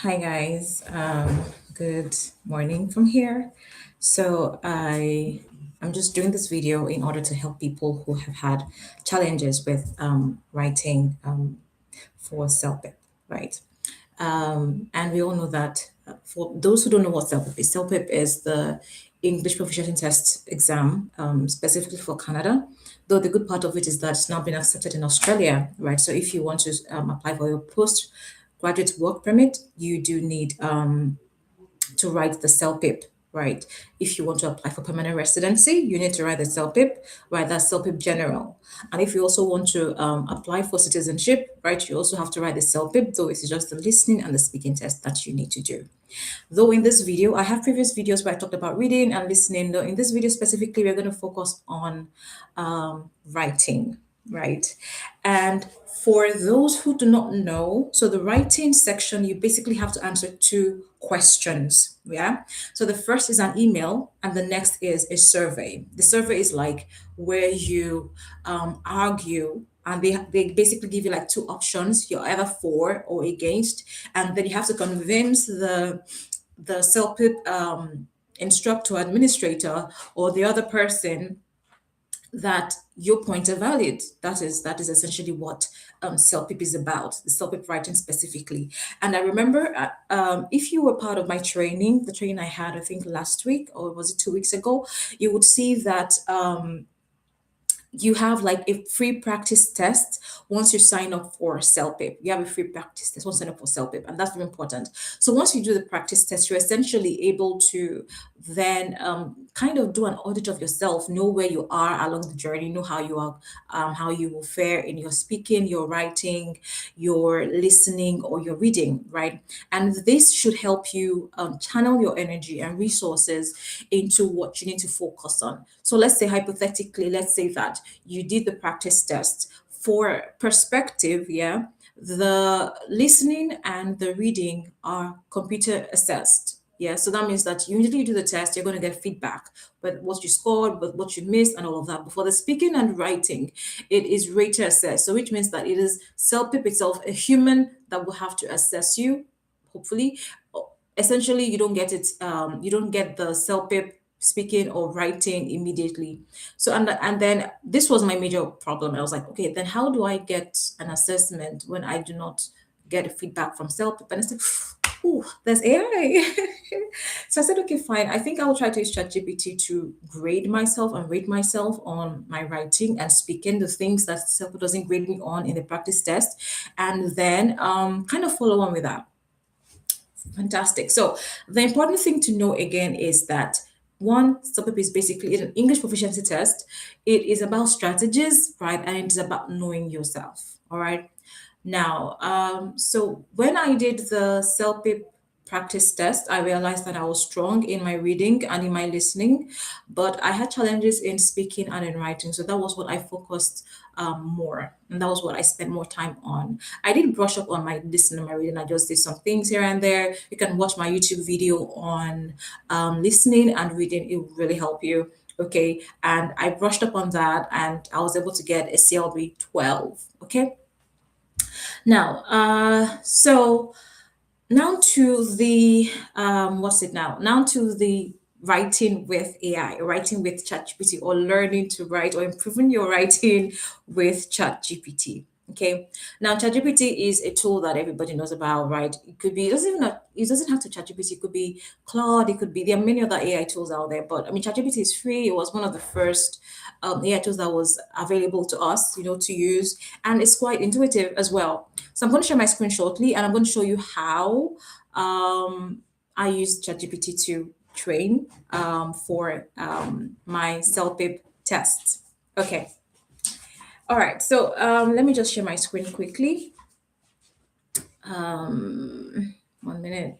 Hi guys, good morning from here. So I'm just doing this video in order to help people who have had challenges with writing for CELPIP, right? And we all know that for those who don't know what CELPIP is the English Proficiency Test exam, specifically for Canada. Though the good part of it is that it's now been accepted in Australia, right? So if you want to apply for your postgraduate work permit, you do need to write the CELPIP, right? If you want to apply for permanent residency, you need to write the CELPIP, right? That's CELPIP General. And if you also want to apply for citizenship, right, you also have to write the CELPIP, though it's just the listening and the speaking test that you need to do. Though in this video, I have previous videos where I talked about reading and listening. Though in this video specifically, we're going to focus on writing, right? And for those who do not know, so the writing section, you basically have to answer two questions. Yeah. So the first is an email, and the next is a survey. The survey is like where you argue, and they basically give you like two options. You're either for or against, and then you have to convince the CELPIP instructor, administrator, or the other person that your points are valid. That is essentially what CELPIP is about, the CELPIP writing specifically. And I remember if you were part of my training, the training I had, I think last week, or was it 2 weeks ago, you would see that you have like a free practice test once you sign up for CELPIP. You have a free practice test once you sign up for CELPIP, and that's very important. So once you do the practice test, you're essentially able to then kind of do an audit of yourself, know where you are along the journey, know how you will fare in your speaking, your writing, your listening, or your reading, right? And this should help you channel your energy and resources into what you need to focus on. So let's say hypothetically, let's say that you did the practice test. For perspective, yeah, the listening and the reading are computer assessed. Yeah, so that means that usually you do the test, you're going to get feedback, but what you scored, but what you missed, and all of that. But for the speaking and writing, it is rater assessed. So which means that it is CELPIP itself, a human that will have to assess you, hopefully. Essentially, you don't get it, you don't get the CELPIP speaking or writing immediately. So and then this was my major problem. I was like, okay, then how do I get an assessment when I do not get a feedback from CELPIP? And I said, oh, there's AI. So I said, okay, fine. I think I will try to use ChatGPT to grade myself and rate myself on my writing and speaking, the things that CELPIP doesn't grade me on in the practice test, and then kind of follow on with that. Fantastic. So the important thing to know again is that one, CELPIP is basically an English proficiency test. It is about strategies, right? And it is about knowing yourself. All right. Now, so when I did the CELPIP practice test, I realized that I was strong in my reading and in my listening, but I had challenges in speaking and in writing. So that was what I focused more, and that was what I spent more time on. I did brush up on my listening and my reading. I just did some things here and there. You can watch my YouTube video on listening and reading. It will really help you. Okay, and I brushed up on that, and I was able to get a CLB 12. Okay. Now, so now to the what's it now? Now to the writing with AI, writing with ChatGPT, or learning to write or improving your writing with ChatGPT. Okay. Now ChatGPT is a tool that everybody knows about, right? It could be, it doesn't have to ChatGPT, it could be Claude, it could be, there are many other AI tools out there, but I mean ChatGPT is free. It was one of the first AI tools that was available to us, to use, and it's quite intuitive as well. So I'm going to share my screen shortly, and I'm going to show you how I use ChatGPT to train for my CELPIP tests. Okay. All right. So let me just share my screen quickly. 1 minute.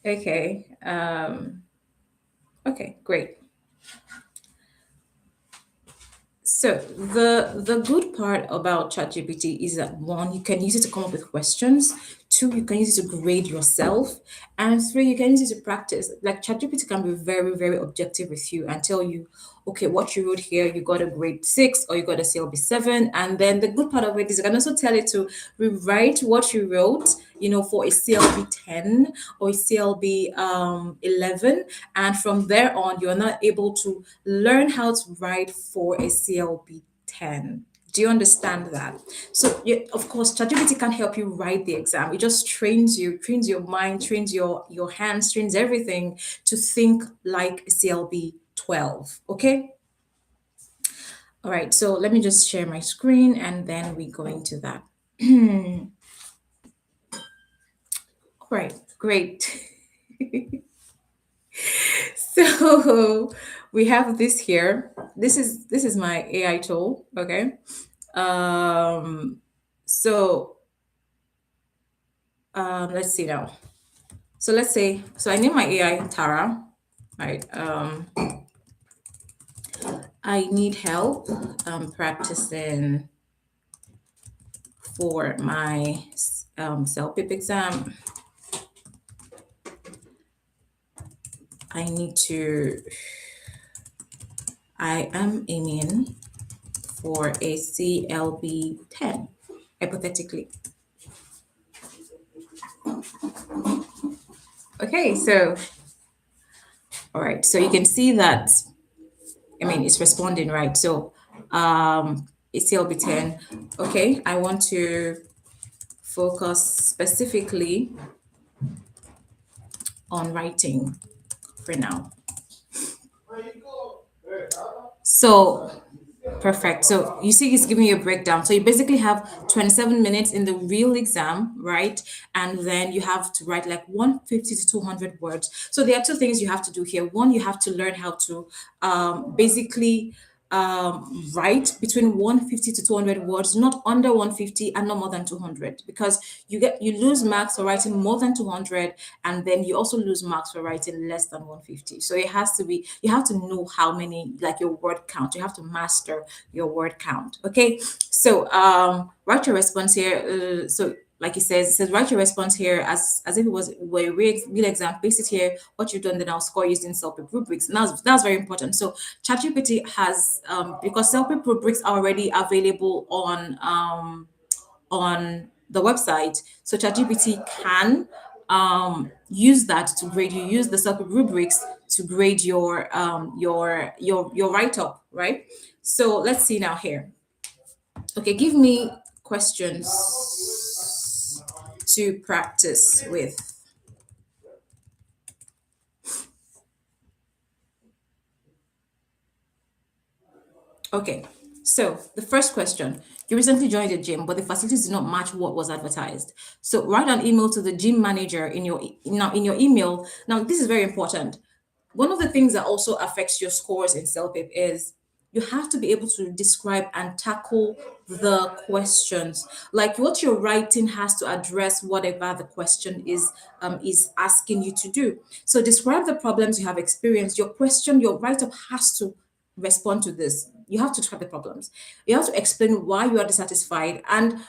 Okay. Okay, great. So the good part about ChatGPT is that one, you can use it to come up with questions. Two, you can use it to grade yourself. And three, you can use it to practice. Like ChatGPT can be very, very objective with you and tell you, okay, what you wrote here, you got a grade 6 or you got a CLB 7. And then the good part of it is you can also tell it to rewrite what you wrote, for a CLB 10 or a CLB 11. And from there on, you're not able to learn how to write for a CLB 10. Do you understand that? So, yeah, of course, ChatGPT can help you write the exam. It just trains you, trains your mind, trains your hands, trains everything to think like a CLB 12. Okay. All right. So let me just share my screen and then we go into that. All right. Great. So we have this here. This is my AI tool. Okay. So let's see now. So let's say, so I name my AI Tara, right? I need help practicing for my CELPIP exam. I am aiming for a CLB 10, hypothetically. Okay, so, all right, so you can see that, it's responding, right? So, it's CLB 10. Okay, I want to focus specifically on writing for now. So, perfect. So you see, he's giving you a breakdown. So you basically have 27 minutes in the real exam, right? And then you have to write like 150 to 200 words. So there are two things you have to do here. One, you have to learn how to basically write between 150 to 200 words, not under 150 and not more than 200, because you lose marks for writing more than 200, and then you also lose marks for writing less than 150. So it has to be, you have to know how many, like your word count. You have to master your word count. Okay. So write your response here. So like it says, write your response here as if it were a real exam. Paste it here, what you've done, then I'll score using self-pip rubrics. And that's very important. So ChatGPT has, because self-pip rubrics are already available on the website, so ChatGPT can use that to grade you. Use the self-pip rubrics to grade your write-up, right? So let's see now here. Okay, give me questions to practice with. Okay, so the first question: you recently joined a gym, but the facilities did not match what was advertised. So write an email to the gym manager in your email. Now, this is very important. One of the things that also affects your scores in CELPIP is you have to be able to describe and tackle the questions. Like what you're writing has to address whatever the question is asking you to do. So describe the problems you have experienced. Your question, your write-up has to respond to this. You have to describe the problems. You have to explain why you are dissatisfied, and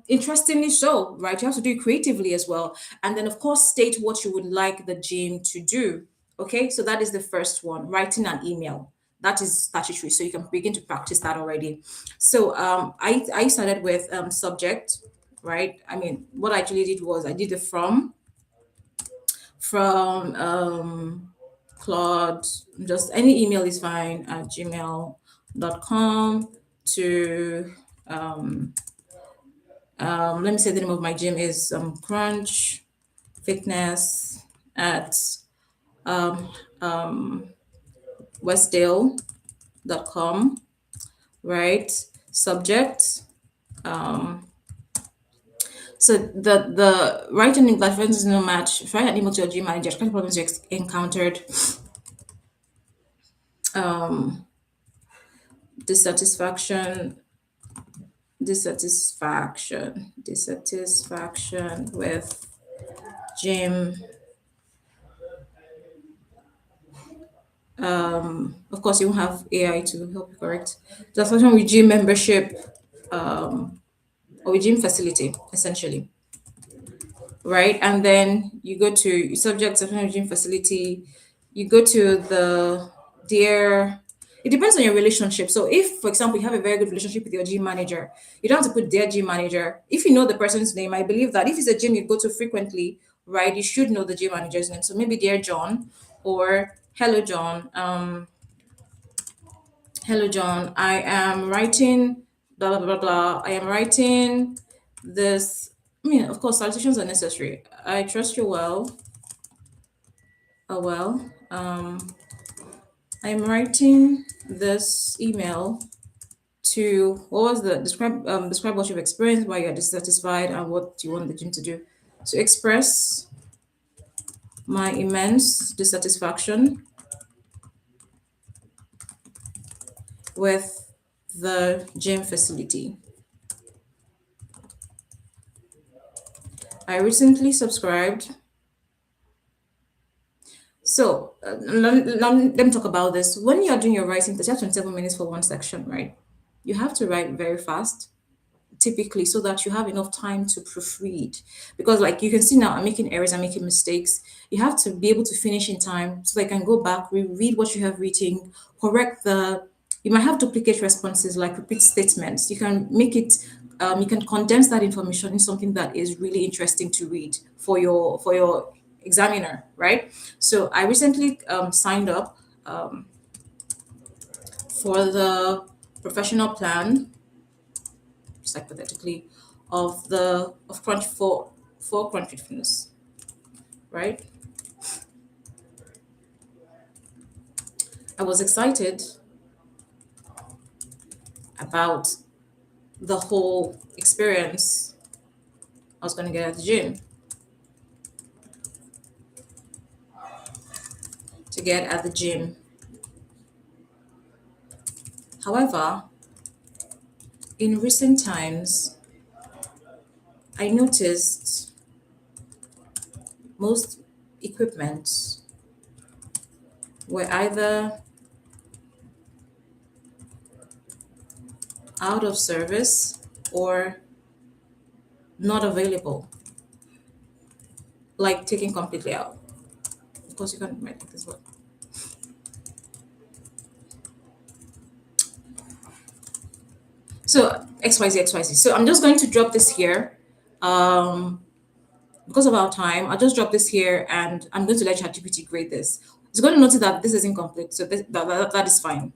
interestingly so, right? You have to do it creatively as well. And then of course state what you would like the gym to do. Okay, so that is the first one, writing an email. That is statutory, so you can begin to practice that already. So I started with subject, right? What I actually did was I did the from Claude, just any email is fine, at gmail.com to let me say the name of my gym is Crunch Fitness at westdale.com, right? Subject. So the writing in that is no match. Write an email to your gym manager. What problems you encountered? Dissatisfaction, dissatisfaction with gym. Of course, you won't have AI to help you correct. Dissatisfaction with gym membership, or with gym facility, essentially. right? And then you go to subject to gym facility, you go to the dear. It depends on your relationship. So if, for example, you have a very good relationship with your gym manager, you don't have to put dear gym manager. If you know the person's name, I believe that if it's a gym you go to frequently, right, you should know the gym manager's name. So maybe dear John or hello John. Hello John. I am writing blah blah blah blah. I am writing this. I mean, of course, salutations are necessary. I trust you well. Oh well. I'm writing this email to what was the describe what you've experienced, why you're dissatisfied, and what you want the gym to do. To express my immense dissatisfaction with the gym facility. I recently subscribed. So let me talk about this. When you're doing your writing, there's 27 minutes for one section, right? You have to write very fast typically so that you have enough time to proofread, because like you can see now I'm making errors, I'm making mistakes. You have to be able to finish in time so they can go back, reread what you have written, correct the, you might have duplicate responses like repeat statements. You can make it, you can condense that information in something that is really interesting to read for your examiner, right? So I recently signed up for the professional plan, just hypothetically, of Crunch for Crunch Fitness, right? I was excited about the whole experience I was going to get at the gym, to get at the gym. However, in recent times, I noticed most equipment were either out of service or not available, like taken completely out. Of course, you can write like this one. So XYZ. So I'm just going to drop this here. Um, because of our time, I'll just drop this here and I'm going to let ChatGPT grade this. It's going to notice that this is incomplete. So that is fine.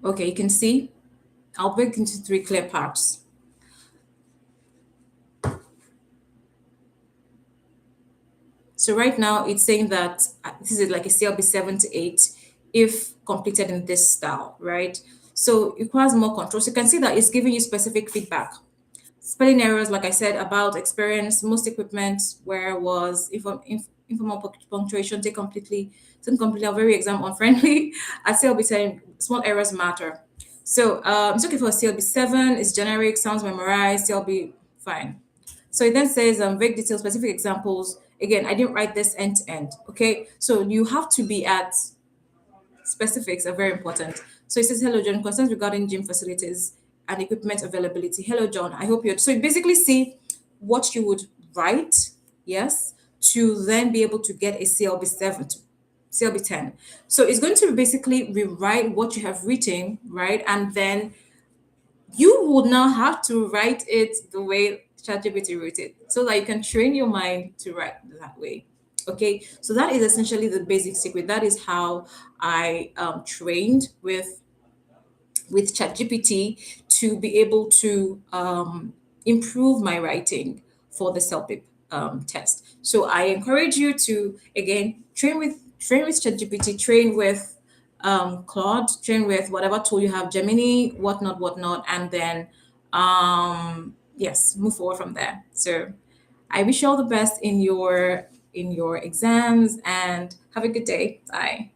Okay, you can see I'll break into three clear parts. So right now it's saying that this is like a CLB 7 to 8 if completed in this style, right? So it requires more control. So you can see that it's giving you specific feedback. Spelling errors, like I said, about experience, most equipment where was informal punctuation, take completely, are very exam unfriendly. At CLB 10, small errors matter. So it's okay for CLB 7, it's generic, sounds memorized, CLB, fine. So it then says vague details, specific examples. Again, I didn't write this end to end. Okay, so you have to be at specifics are very important. So it says, hello, John, concerns regarding gym facilities and equipment availability. Hello, John. I hope you're. So you basically see what you would write, yes, to then be able to get a CLB 7, CLB 10. So it's going to basically rewrite what you have written, right? And then you would now have to write it the way ChatGPT wrote it so that you can train your mind to write that way. Okay, so that is essentially the basic secret. That is how I trained with ChatGPT to be able to improve my writing for the CELPIP test. So I encourage you to again train with ChatGPT, train with Claude, train with whatever tool you have, Gemini, whatnot, and then yes, move forward from there. So I wish you all the best in your exams and have a good day. Bye.